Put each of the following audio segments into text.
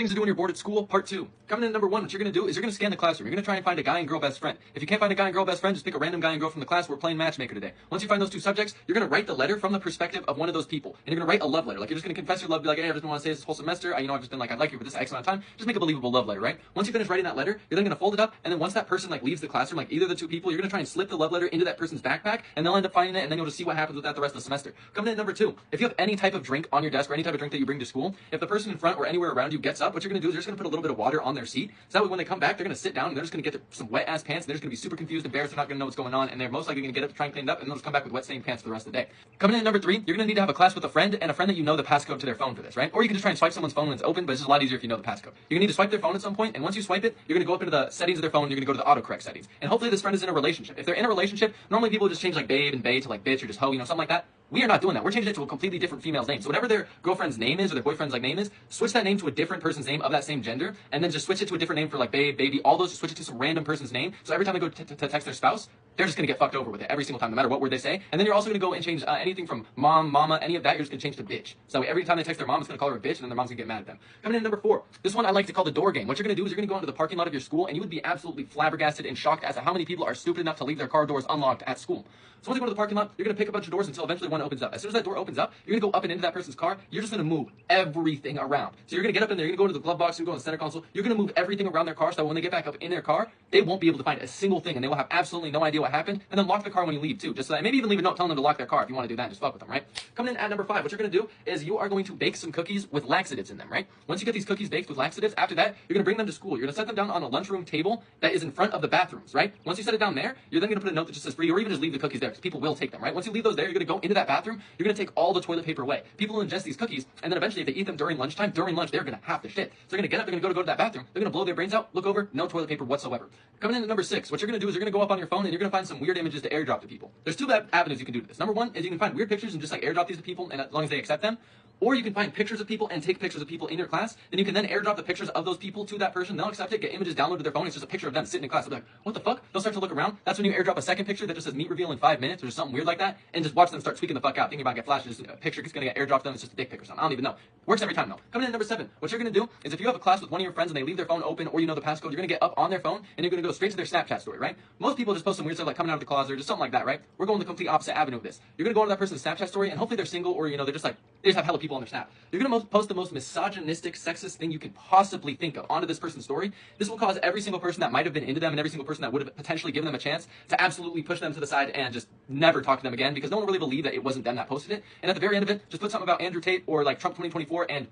things to do when you're bored at school, part 2. Coming in number 1, what you're going to do is you're going to scan the classroom. You're going to try and find a guy and girl best friend. If you can't find a guy and girl best friend, just pick a random guy and girl from the class. We're playing matchmaker today. Once you find those two subjects, you're going to write the letter from the perspective of one of those people. And you're going to write a love letter. Like, you're just going to confess your love, be like, hey, I've just been want to say this whole semester. I've just been like, I'd like you for this X amount of time. Just make a believable love letter, right? Once you finish writing that letter, you're then going to fold it up. And then once that person leaves the classroom, like either of the two people, you're going to try and slip the love letter into that person's backpack, and they'll end up finding it, and then you'll just see what happens with that the rest of the semester. Coming in number 2, if you have any type of drink on your desk or any type of drink that you bring to school, if the person in front or anywhere around you gets up, what you're going to do is you're just going to put a little bit of water on their seat. So that way when they come back, they're going to sit down and they're just going to get some wet ass pants, and they're just going to be super confused, embarrassed, they're not going to know what's going on, and they're most likely going to get up to try and clean it up, and they'll just come back with wet stained pants for the rest of the day. Coming in number 3, you're going to need to have a class with a friend, and a friend that you know the passcode to their phone for this, right? Or you can just try and swipe someone's phone when it's open, but it's just a lot easier if you know the passcode. You're going to need to swipe their phone at some point, and once you swipe it, you're going to go up into the settings of their phone, and you're going to go to the autocorrect settings. And hopefully this friend is in a relationship. If they're in a relationship, normally people just change like babe and bae to like bitch or just hoe, something like that. We are not doing that. We're changing it to a completely different female's name. So whatever their girlfriend's name is or their boyfriend's name is, switch that name to a different person's name of that same gender, and then just switch it to a different name for like babe, baby, all those, just switch it to some random person's name. So every time they go to text their spouse, they're just going to get fucked over with it every single time, no matter what word they say. And then you're also going to go and change anything from mom, mama, any of that, you're just going to change to bitch. So every time they text their mom, it's going to call her a bitch, and then their mom's going to get mad at them. Coming in number 4, this one I like to call the door game. What you're going to do is you're going to go into the parking lot of your school, and you would be absolutely flabbergasted and shocked as to how many people are stupid enough to leave their car doors unlocked at school. So once you go to the parking lot, you're going to pick a bunch of doors until eventually one opens up. As soon as that door opens up, you're going to go up and into that person's car. You're just going to move everything around. So you're going to get up in there, you're going to go to the glove box, you're going to go in the center console. You're going to move everything around their car so that when they get back up in their car, they won't be able to find a single thing, and they will have absolutely no idea what happened. And then lock the car when you leave too. Just so that, maybe even leave a note telling them to lock their car if you want to do that. Just fuck with them, right? Coming in at number 5, what you're going to do is you are going to bake some cookies with laxatives in them, right? Once you get these cookies baked with laxatives, after that, you're going to bring them to school. You're going to set them down on a lunchroom table that is in front of the bathrooms, right? Once you set it down there, you're then going to put a note that just says free, or even just leave the cookies there because people will take them, right? Once you leave those there, you're going to go into that bathroom, you're going to take all the toilet paper away. People will ingest these cookies, and then eventually if they eat them during lunch, they're going to have to shit. So they're going to get up, they're going to go to that bathroom, they're going to blow their brains out, look over, no toilet paper whatsoever. Coming in at number 6, what you're going to do is you're going to go up on your phone and you're going to find some weird images to airdrop to people. There's 2 avenues you can do this. Number 1 is you can find weird pictures and just like airdrop these to people, and as long as they accept them. Or you can find pictures of people and take pictures of people in your class. Then you can then airdrop the pictures of those people to that person. They'll accept it, get images downloaded to their phone. It's just a picture of them sitting in class. They'll be like, what the fuck? They'll start to look around. That's when you airdrop a second picture that just says meet reveal in 5 minutes or just something weird like that. And just watch them start tweaking the fuck out, thinking about get flashed. Just a picture is going to get airdropped to them. It's just a dick pic or something. I don't even know. Works every time though. Coming in at number 7, what you're going to do is if you have a class with one of your friends and they leave their phone open or you know the passcode, you're going to get up on their phone and you're going to go straight to their Snapchat story, right? Most people just post some weird stuff like coming out of the closet or just something like that, right? We're going the complete opposite avenue of this. You're going to go into that person's Snapchat story and hopefully they're single or, they're just like, they just have hella people on their Snap. You're going to post the most misogynistic, sexist thing you can possibly think of onto this person's story. This will cause every single person that might have been into them and every single person that would have potentially given them a chance to absolutely push them to the side and just never talk to them again because no one will really believe that it wasn't them that posted it. And at the very end of it, just put something about Andrew Tate or like Trump 2024 and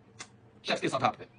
chef's kiss on top of it.